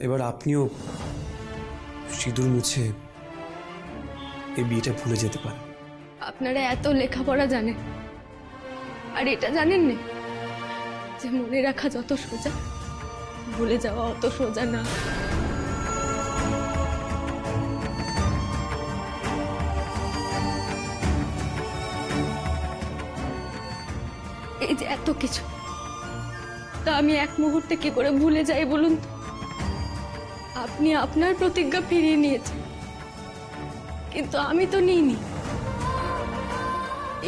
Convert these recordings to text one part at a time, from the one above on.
এবার আপনিও সিঁদুর মুছে এই বিয়েটা ভুলে যেতে পারেন। আপনারা এত লেখাপড়া জানেন, আর এটা জানেন না যে মনে রাখা যত সোজা, ভুলে যাওয়া অত সোজা না। এই যে এত কিছু, তা আমি এক মুহূর্তে কি করে ভুলে যাই বলুন তো? আপনি আপনার প্রতিজ্ঞা ফিরিয়ে নিয়েছেন, কিন্তু আমি তো নিইনি।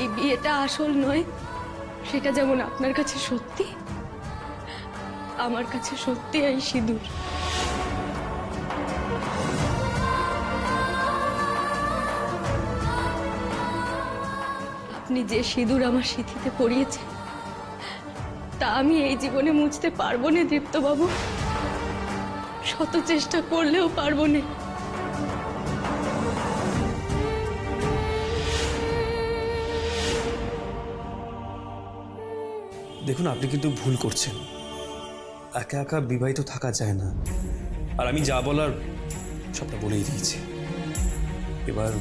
এই বিয়েটা আসল নয়, সেটা যেমন আপনার কাছে সত্যি, আমার কাছে সত্যি এই সিঁদুর। আপনি যে সিঁদুর আমার সিঁথিতে পরিয়েছেন, তা আমি এই জীবনে মুছতে পারবো না দীপ্তবাবু, শত চেষ্টা করলেও পারবো না। দেখুন, আপনি কিন্তু ভুল করছেন। একা একা বিবাহিত থাকা যায় না, আর আমি যা বলার সবটা বলেই দিয়েছি। এবার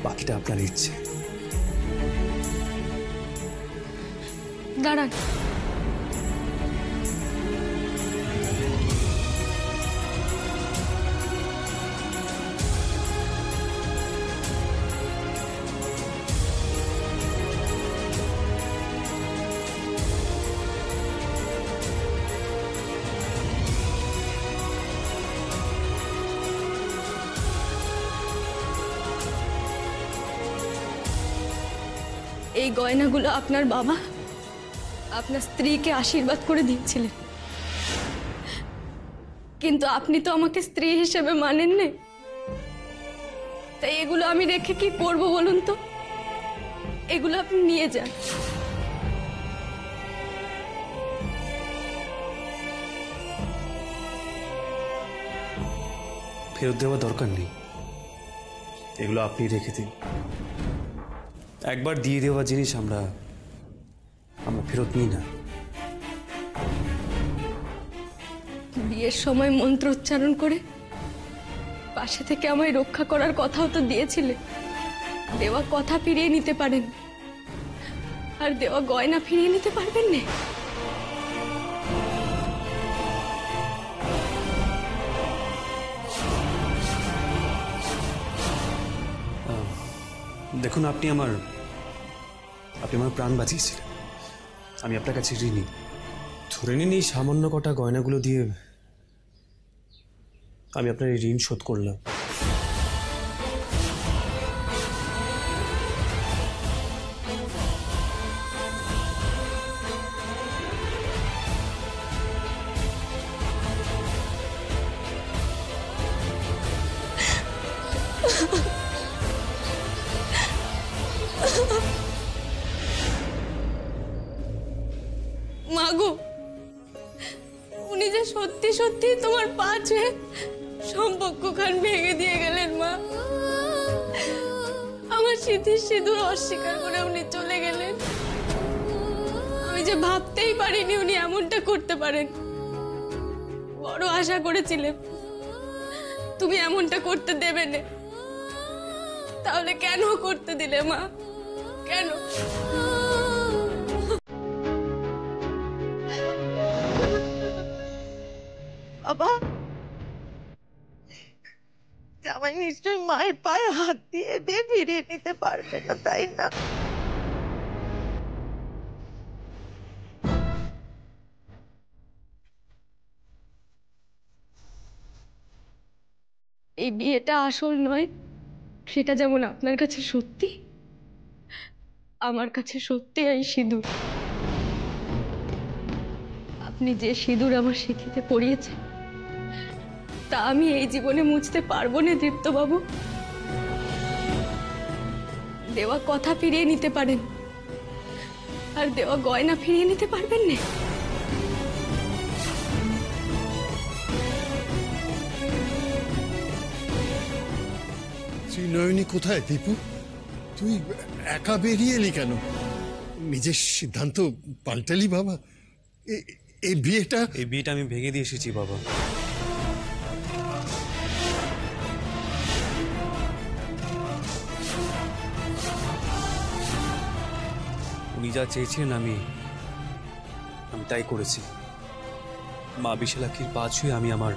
বাকিটা আপনার ইচ্ছে। দাঁড়ান, এই গয়নাগুলো আপনার বাবা আপনার স্ত্রীকে আশীর্বাদ করে দিয়েছিলেন, কিন্তু আপনি তো আমাকে স্ত্রী হিসেবে মানেন না। তাই এগুলো আমি রেখে কি করব বলুন তো? এগুলো আপনি নিয়ে যান। ফেরত দেওয়া দরকার নেই, এগুলো আপনি রেখে দিন। একবার দিয়ে দেওয়া জিনিস আমরা ফেরত নিই না। বিয়ের সময় মন্ত্র উচ্চারণ করে পাশে থেকে আমায় রক্ষা করার কথাও তো দিয়েছিলেন। দেওয়া কথা ফিরিয়ে নিতে পারেন, আর দেওয়া গয়না ফিরিয়ে নিতে পারবেন না। দেখুন, আপনি আমার প্রাণ বাঁচিয়েছিলেন। আমি আপনার কাছে ঋণী। ধরে নিন এই সামান্য কটা গয়নাগুলো দিয়ে আমি আপনার এই ঋণ শোধ করলাম। মাগো, উনি যে সত্যি সত্যি তোমার পা ছুঁয়ে সম্পর্কখান ভেঙে দিয়ে গেলেন মা। আমার স্মৃতির সিঁদুর অস্বীকার করে উনি চলে গেলেন। আমি যে ভাবতেই পারিনি উনি এমনটা করতে পারেন। বড় আশা করেছিলাম তুমি এমনটা করতে দেবে না, তাহলে কেন করতে দিলে মা? কেন? বাবা, জামাই নিশ্চয়ই মায়ের পায়ে হাত দিয়ে ফিরিয়ে নিতে পারবে না, তাই না? এই বিয়েটা আসল নয়, সেটা যেমন আপনার কাছে সত্যি, আমার কাছে সত্যি এই সিঁদুর। আপনি যে সিঁদুর আমার সিঁথিতে পরিয়েছেন, তা আমি এই জীবনে মুছতে পারবো না দীপ্তবাবু। দেওয়া কথা ফিরিয়ে নিতে পারেন, আর দেওয়া গয়না ফিরিয়ে নিতে পারবেন না। শ্রীনয়নী কোথায় দীপু? তুই একা বেরিয়ে এলি কেন? নিজের সিদ্ধান্ত পাল্টালি বাবা? এই বিয়েটা আমি ভেঙে দিয়ে এসেছি বাবা। উনি যা চেয়েছেন আমি তাই করেছি। মা বিশালাক্ষীর পা ছুঁয়ে আমি আমার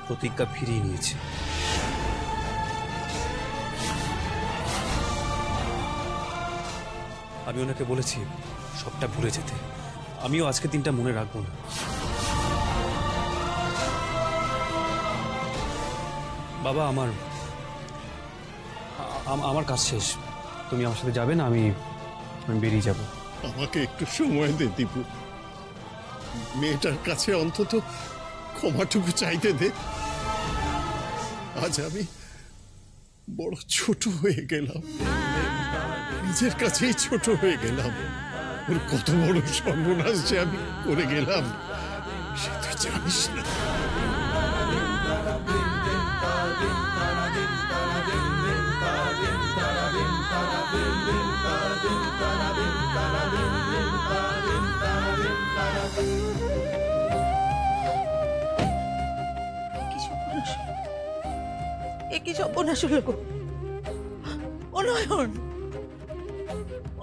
প্রতিজ্ঞা ফিরিয়ে নিয়েছি। আমি ওনাকে বলেছি সবটা ভুলে যেতে। আমিও আজকে দিনটা মনে রাখবো না। বাবা, আমার কাজ শেষ। তুমি আমার সাথে যাবে না? আমি বেরিয়ে যাব। আমাকে একটু সময় দে দীপু, মেয়েটার কাছে অন্তত ক্ষমাটুকু চাইতে দে। আজ আমি বড় ছোট হয়ে গেলাম, নিজের কাছেই ছোট হয়ে গেলাম। ওর কত বড় সর্বনাশ যে আমি করে গেলাম সে তুই জানিস না। কি সর্বনাশ হলো গো? অনয়ন,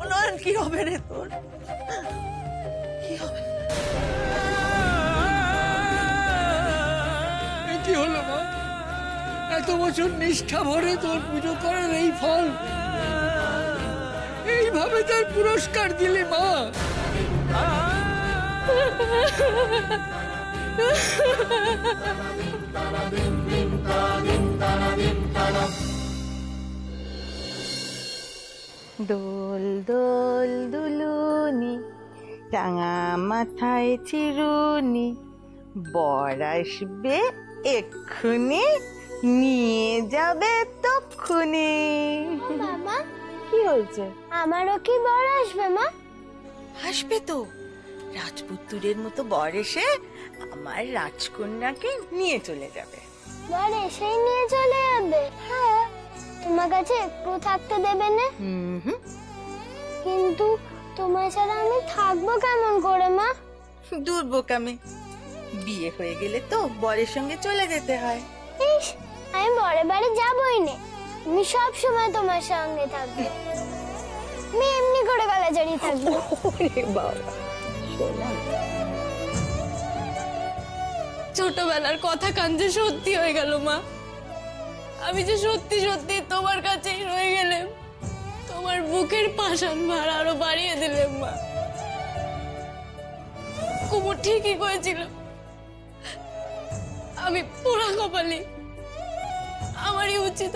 অনয়ন, কি হবে রে তোর? কি হবে? কি হলো মা? এত বছর নিষ্ঠা ভরে তোর পুজো করার এই ফল, এইভাবে তার পুরস্কার দিলে মা? দোল দোল দুলুনি, টাঙা মাথায় চিরুনি, বর আসবে এক্ষুনি, নিয়ে যাবে তক্ষুনি। মামা, কি হয়েছে? আমারও কি বর আসবে মা? আসবে তো। রাজপুত্রের মতো বর এসে আমার রাজকন্যাকে নিয়ে চলে যাবে। বর এসেই নিয়ে চলে যাবে? হ্যাঁ, তোমার কাছে একটু থাকতে দেবে না? কিন্তু তোমার ছাড়া আমি থাকবো কেমন করে মা? দূর বোকামে, বিয়ে হয়ে গেলে তো বরের সঙ্গে চলে যেতে হয়। ইস, আমি বরের বাড়ি যাবই না, আমি সব সময় তোমার সঙ্গে থাকবো। আমি এমনি করে গলা জড়িয়ে থাকবো। ওরে বাবা, ছোটবেলার কথা কান যে সত্যি হয়ে গেল মা। আমি যে সত্যি সত্যি তোমার কাছেই রয়ে গেলাম। তোমার বুকের পাষাণ ভার আরো বাড়িয়ে দিলেন মা। কুমুর ঠিকই করেছিল, আমি পোড়া কপালি। আমারই উচিত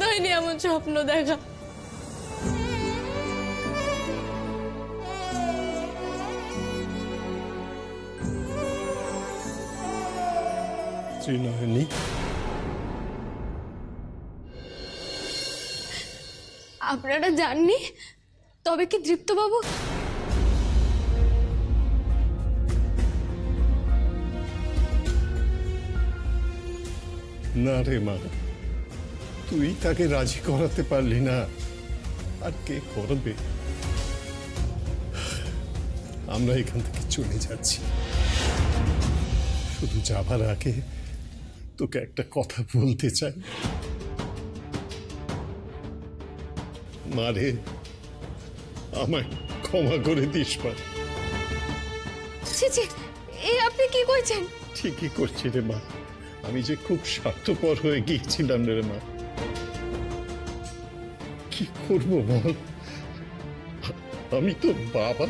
হয়নি এমন স্বপ্ন দেখা। ত্রিনয়নী, আপনারা জাননি? তবে কি দৃপ্তবাবু? না রে মা, তুই তাকে রাজি করাতে পারলি না, আর কে করবে? আমরা এখান থেকে চলে যাচ্ছি। শুধু যাবার আগে তোকে একটা কথা বলতে চাই। মারে, আমায় ক্ষমা করে দিস মা। ছি ছি, এই আপনি কি কইছেন? ঠিকই করছি রে মা, আমি যে খুব স্বার্থপর হয়ে গিয়েছিলাম রে মা। কি করবো বল, আমি তো বাবা।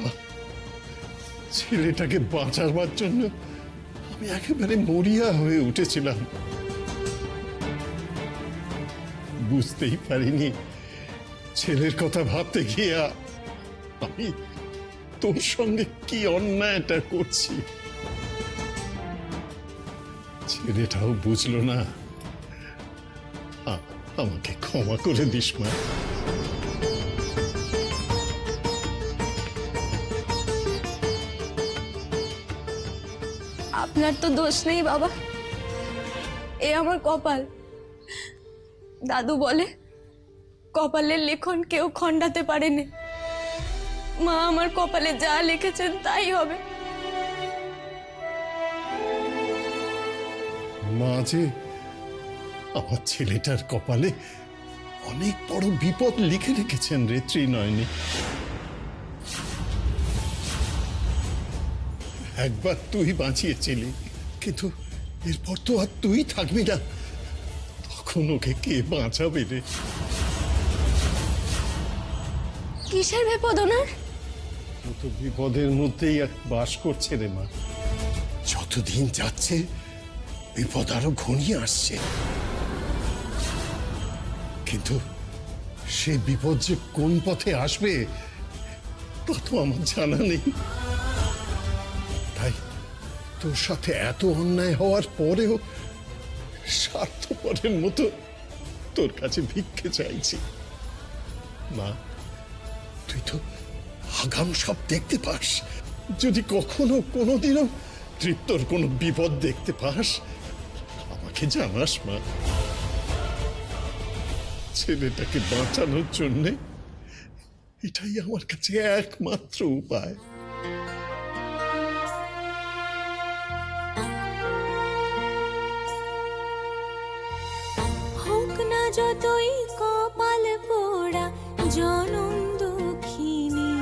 ছেলেটাকে বাঁচাবার জন্য আমি একেবারে মরিয়া হয়ে উঠেছিলাম। বুঝতেই পারিনি ছেলের কথা ভাবতে গিয়ে আমি তোর সঙ্গে কি অন্যায়টা করছি। ছেলেটাও বুঝলো না। আমাকে ক্ষমা করে দিস মা। আপনার তো দোষ নেই বাবা, এ আমার কপাল। দাদু বলে কপালের লেখন কেউ খণ্ডাতে পারেনি। মা আমার কপালে যা লিখেছেন তাই হবে। মা যে আমার ছেলেটার কপালে অনেক বড় বিপদ লিখে রেখেছেন রে ত্রিনয়নী। একবার তুই বাঁচিয়েছিলি, কিন্তু এরপর তো আর তুই থাকবি না, তখন ওকে কে বাঁচাবে রে? কিসের বিপদ ওনার? ও তো বিপদের মধ্যেই বাস করছে রে মা। যতদিন যাচ্ছে বিপদ আরো ঘনিয়ে আসছে, কিন্তু সে বিপদ যে কোন পথে আসবে তা তো আমার জানা নেই। তাই তোর সাথে এত অন্যায় হওয়ার পরেও স্বার্থপরের মতো তোর কাছে ভিক্ষে চাইছি। মা, তুই তো আগাম সব দেখতে পাস, যদি কখনো কোনোদিনও তৃপ্তর কোনো বিপদ দেখতে পাস আমাকে জানাস মা। ছেলেটাকে বাঁচানোর জন্যে এটাই আমার কাছে একমাত্র উপায়। হোক না যতই কপাল পোড়া জনম দুঃখিনী,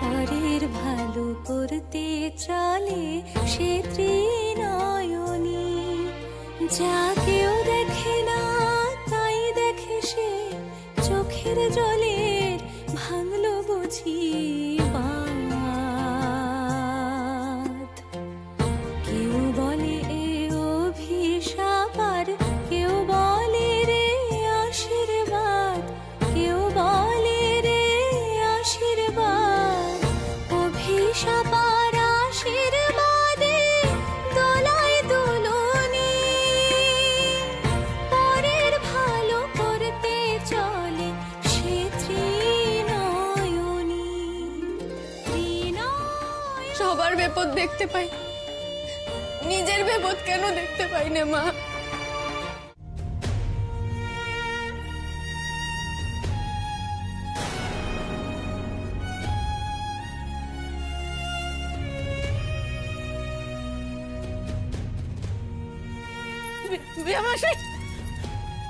পরের ভালো করতে চলে সে ত্রিনয়নী। যা কেউ দেখে না তাই দেখে সে, চোখের জলের ভাঙলো বুঝি বাঁধ। কেউ বলে এ অভিশাপ আর কেউ বলে রে আশীর্বাদ, কেউ বলে রে আশীর্বাদ। অভিশাপ আর আশীর্বাদে দোলায় দুলুনি, পরের ভালো করতে চলে সে ত্রিনয়নী। সবার বিপদ দেখতে পাই, নিজের বিপদ কেন দেখতে পাই না মা?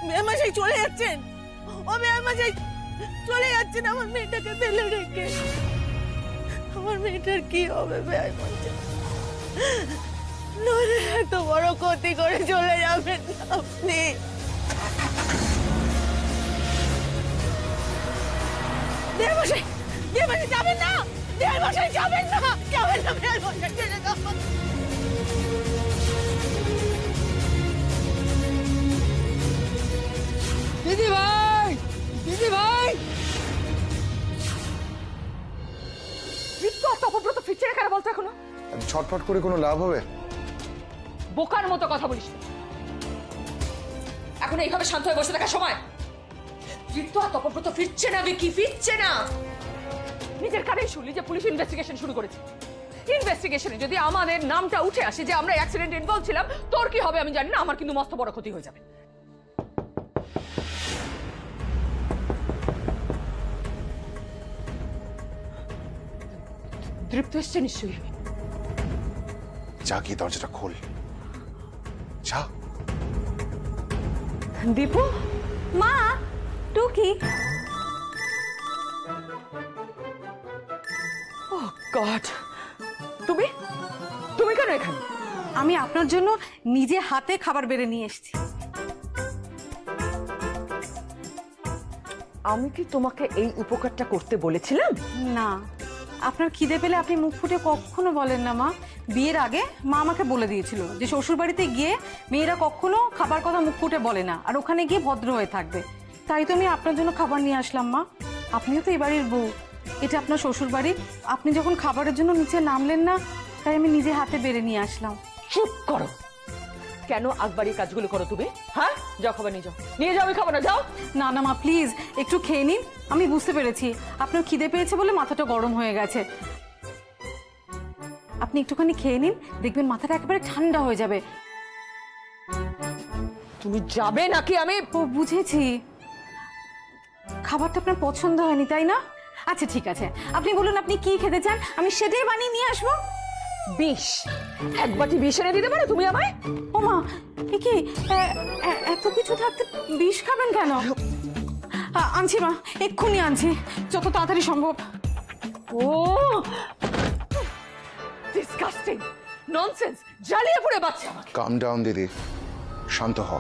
মেয়ামাশাই চলে যাচ্ছেন, ও মেয়ামাশাই চলে যাচ্ছেন আমার মেয়েটাকে ফেলে রেখে। আমার মেয়েটার কি হবে মেয়ামাশাই? নইলে এত বড় ক্ষতি করে চলে যাবেন আপনি। মেয়ামাশাই, মেয়ামাশাই যাবেন না, মেয়ামাশাই যাবেন না, যাবেন না মেয়ামাশাই, ছেড়ে দাও। দিদি ভাই, দিদি ভাই, তপব্রত ফিরছে না কেন বলতো এখনো? ছটফট করে কোনো লাভ হবে? বোকার মতো কথা বলিস না। এখন এইভাবে শান্ত হয়ে বসে থাকার সময়? তৃপ্ত আর তপব্রত ফিরছে না, কি ফিরছে না? নিজের কানেই শুনলি যে পুলিশ ইনভেস্টিগেশন শুরু করেছে। ইনভেস্টিগেশনে যদি আমাদের নামটা উঠে আসে যে আমরা অ্যাক্সিডেন্টে ইনভলভ ছিলাম, তোর কি হবে আমি জানি না, আমার কিন্তু মস্ত বড় ক্ষতি হয়ে যাবে। তৃপ্ত এসছে নিশ্চয়ই। যা গিয়ে দরজাটা খোল, যা। দীপু, মা, টুকি। ও গড, তুমি তুমি কেন এখানে? আমি আপনার জন্য নিজে হাতে খাবার বেড়ে নিয়ে এসেছি। আমি কি তোমাকে এই উপকারটা করতে বলেছিলাম? না, আপনার খিদে পেলে আপনি মুখ ফুটে কখনো বলেন না মা। বিয়ের আগে মা আমাকে বলে দিয়েছিল যে শ্বশুর বাড়িতে গিয়ে মেয়েরা কখনো খাবার কথা মুখ ফুটে বলে না, আর ওখানে গিয়ে ভদ্র হয়ে থাকবে। তাই তো আমি আপনার জন্য খাবার নিয়ে আসলাম মা। আপনিও তো এই বাড়ির বউ, এটা আপনার শ্বশুর বাড়ি। আপনি যখন খাবারের জন্য নিচে নামলেন না, তাই আমি নিজে হাতে বেড়ে নিয়ে আসলাম। চুপ করো। কেন আকবারি কাজগুলো করো তুমি? হ্যাঁ, যাও খাবার নিয়ে যাও, নিয়ে যাও। আমি খাবো না, যাও। না না মা, প্লিজ একটু খেয়ে নিন। আমি বুঝতে পেরেছি আপনার খিদে পেয়েছে বলে মাথাটা গরম হয়ে গেছে। আপনি একটুখানি খেয়ে নিন, দেখবেন মাথাটা একেবারে ঠান্ডা হয়ে যাবে। তুমি যাবে নাকি? আমি বুঝেছি, খাবারটা আপনার পছন্দ হয়নি তাই না? আচ্ছা ঠিক আছে, আপনি বলুন আপনি কি খেতে চান, আমি সেটাই বানিয়ে নিয়ে আসবো। বিষ, এক বাটি বিষ এনে দিতে পারো তুমি আমায়? ও মা, এ কি এত কিছু থাকতে বিষ খাবেন কেন? আনছি মা, এক্ষুনি আনছি, যত তাড়াতাড়ি সম্ভব। ও ডিসকাস্টিং, ননসেন্স, জ্বালিয়ে পুড়ে বাচ্চা আমাকে। কাম ডাউন দিদি, শান্ত হ,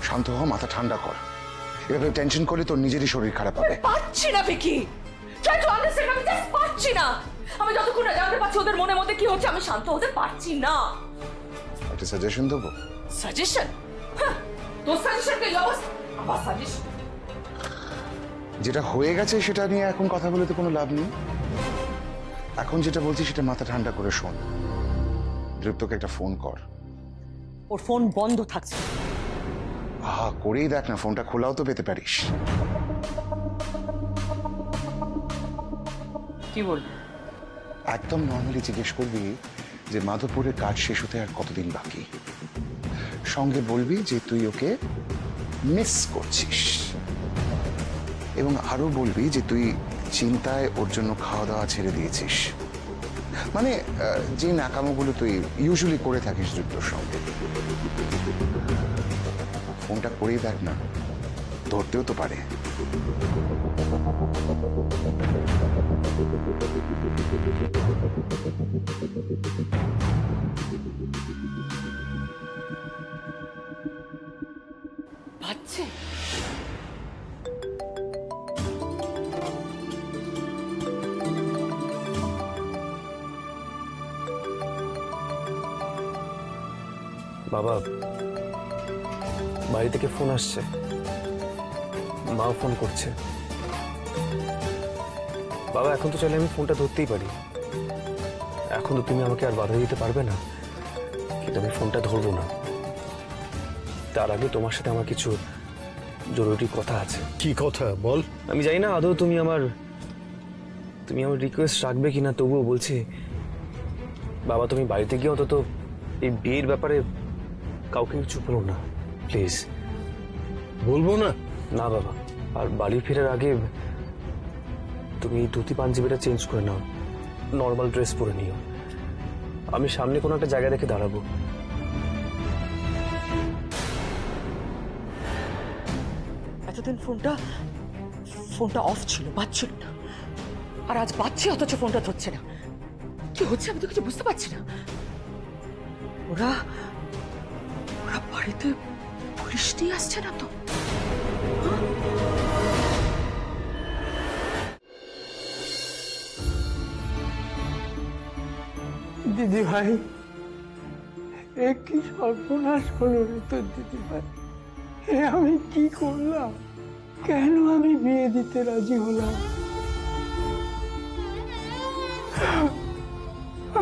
শান্ত হ, মাথা ঠান্ডা কর। এভাবে টেনশন করলে তোর নিজেরই শরীর খারাপ হবে। পাচ্ছি না ভিকি, ট্রাই টু আন্ডারস্ট্যান্ড, আমি জাস্ট পাচ্ছি না। আমি যতক্ষণ না জানতে পারছি ওদের মনে মধ্যে কি হচ্ছে, আমি শান্ত হতে পারছি না। একটা সাজেশন দেবো? সাজেশন? তোর সাজেশন কে অবস্থা? আমার সাজেশন? যেটা হয়ে গেছে সেটা নিয়ে এখন কথা বলে তো কোনো লাভ নেই। এখন যেটা বলছি সেটা মাথা ঠান্ডা করে শোন। দীপ্তকে একটা ফোন কর। ওর ফোন বন্ধ থাকছে। আহা, করেই দেখ না, ফোনটা খোলাও তো পেতে পারিস। কি বলবি? একদম নর্মালি জিজ্ঞেস করবি যে মাধবপুরের কাজ শেষ হতে আর কতদিন বাকি। সঙ্গে বলবি যে তুই ওকে মিস করছিস, এবং আরো বলবি যে তুই চিন্তায় ওর জন্য খাওয়া দাওয়া ছেড়ে দিয়েছিস। মানে যে নাকামোগুলো তুই ইউজুয়ালি করে থাকিস দীপ্তর সঙ্গে। ফোনটা করেই দেখ না, ধরতেও তো পারে। বাচ্চা বাবা, বাড়ি থেকে ফোন আসছে, মাও ফোন করছে। বাবা, এখন তো চাইলে আমি ফোনটা ধরতেই পারি, এখন তো তুমি আমাকে আর বাধা দিতে পারবে না, কিন্তু আমি ফোনটা ধরবো না। তার আগে তোমার সাথে আমার কিছু জরুরি কথা আছে। কি কথা বল? আমি জানি না আদৌ তুমি আমার রিকোয়েস্ট রাখবে কিনা, তবুও বলছি বাবা, তুমি বাড়িতে গিয়ে অন্তত এই বিয়ের ব্যাপারে কাউকে কিছু বলো না প্লিজ। বলবো না? না বাবা, আর বাড়ি ফেরার আগে তুমি ধুতি পাঞ্জাবিটা চেঞ্জ করে নাও, নর্মাল ড্রেস পরে নিও। আমি সামনে কোনো একটা জায়গা দেখে দাঁড়াবো। এতদিন ফোনটা অফ ছিল, বাজছিল না, আর আজ বাজছে অথচ ফোনটা ধরছে না। কি হচ্ছে আমি তো কিছু বুঝতে পারছি না। ওরা বাড়িতে পুলিশ নিয়ে আসছে না তো? দিদি ভাই, এ কি সর্বনাশ হলো রে তোর দিদি ভাই। এ আমি কি করলাম? কেন আমি বিয়ে দিতে রাজি হলাম?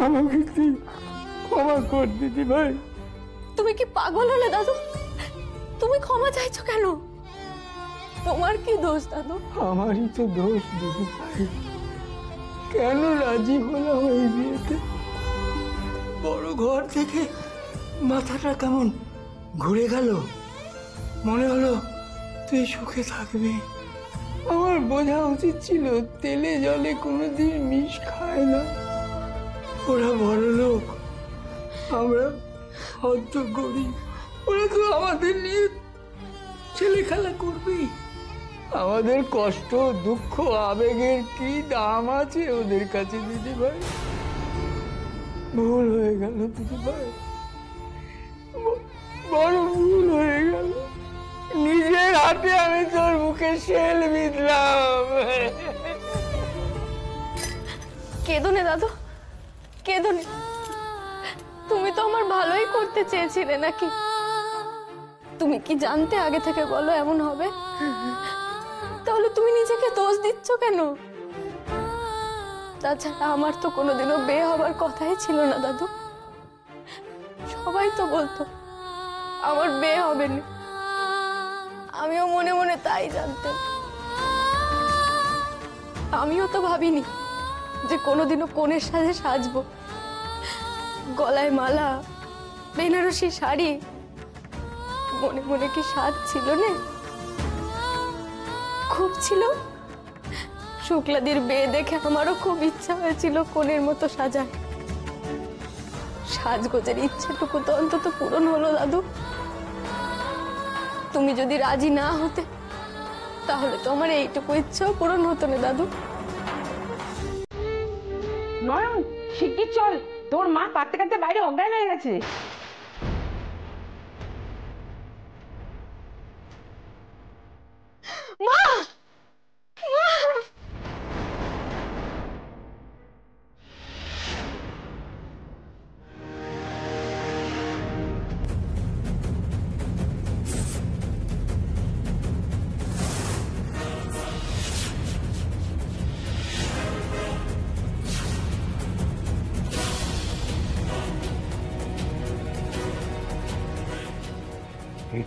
আমাকে তুই ক্ষমা কর দিদি ভাই। তুমি কি পাগল হলে দাদু? তুমি ক্ষমা চাইছো কেন? তোমার কি দোষ দাদু? আমারই তো দোষ দিদি ভাই। কেন রাজি হলাম এই বিয়েতে? বড় ঘর থেকে মাথাটা কেমন ঘুরে গেল, মনে হলো তুই সুখে থাকবি। আমার বোঝা উচিত ছিল তেলে জলে কোনোদিন মিশ খায় না। ওরা বড় লোক, আমরা হদ্দ গরিব। ওরা তো আমাদের নিয়ে ছেলে খেলা করবে। আমাদের কষ্ট, দুঃখ, আবেগের কি দাম আছে ওদের কাছে দিদি ভাই? ভুল হয়ে গেল দিদি ভাই, বড় ভুল হয়ে গেল। নিজের হাতে আমি তোর মুখে শেল বিঁধলাম। কেঁদো না দাদু, কেঁদো না। তুমি তো আমার ভালোই করতে চেয়েছিলে নাকি? তুমি কি জানতে আগে থেকে বলো এমন হবে? তাহলে তুমি নিজেকে দোষ দিচ্ছ কেন? তাছাড়া আমার তো কোনোদিনও বিয়ে হবার কথাই ছিল না দাদু। সবাই তো বলতো আমার বিয়ে হবে না, আমিও মনে মনে তাই জানতাম। আমিও তো ভাবিনি যে কোনোদিনও কনের সাজে সাজবো, গলায় মালা, বেনারসি শাড়ি। মনে মনে কি সাজ ছিল না? খুব ছিল। শুক্লাদির বিয়ে দেখে আমারও খুব ইচ্ছা হয়েছিল কনের মতো সাজার, সাজগোজের ইচ্ছেটুকু তো অন্তত পূরণ হলো দাদু। তুমি যদি রাজি না হতে তাহলে তো আমার এইটুকু ইচ্ছাও পূরণ হতো না দাদু। নয়ন, শিগগির চল, তোর মা কাঁদতে কাঁদতে বাইরে অজ্ঞান হয়ে গেছে। মা!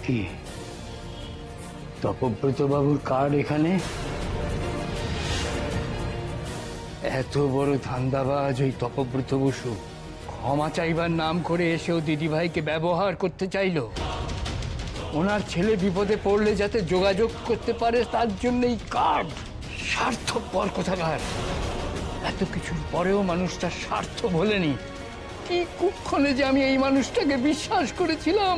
কি তপব্রত বাবুর কার্ড এখানে? এত বড় ধান্দাবাজ ওই তপব্রত বসু ক্ষমা চাইবার নাম করে এসেও দিদিভাইকে ব্যবহার করতে চাইলো। ওনার ছেলে বিপদে পড়লে যাতে যোগাযোগ করতে পারে তার জন্য এই কার্ড। স্বার্থপর কোথাকার। এত কিছুর পরেও মানুষটা স্বার্থ ভোলেনি। কি কুক্ষণে যে আমি এই মানুষটাকে বিশ্বাস করেছিলাম।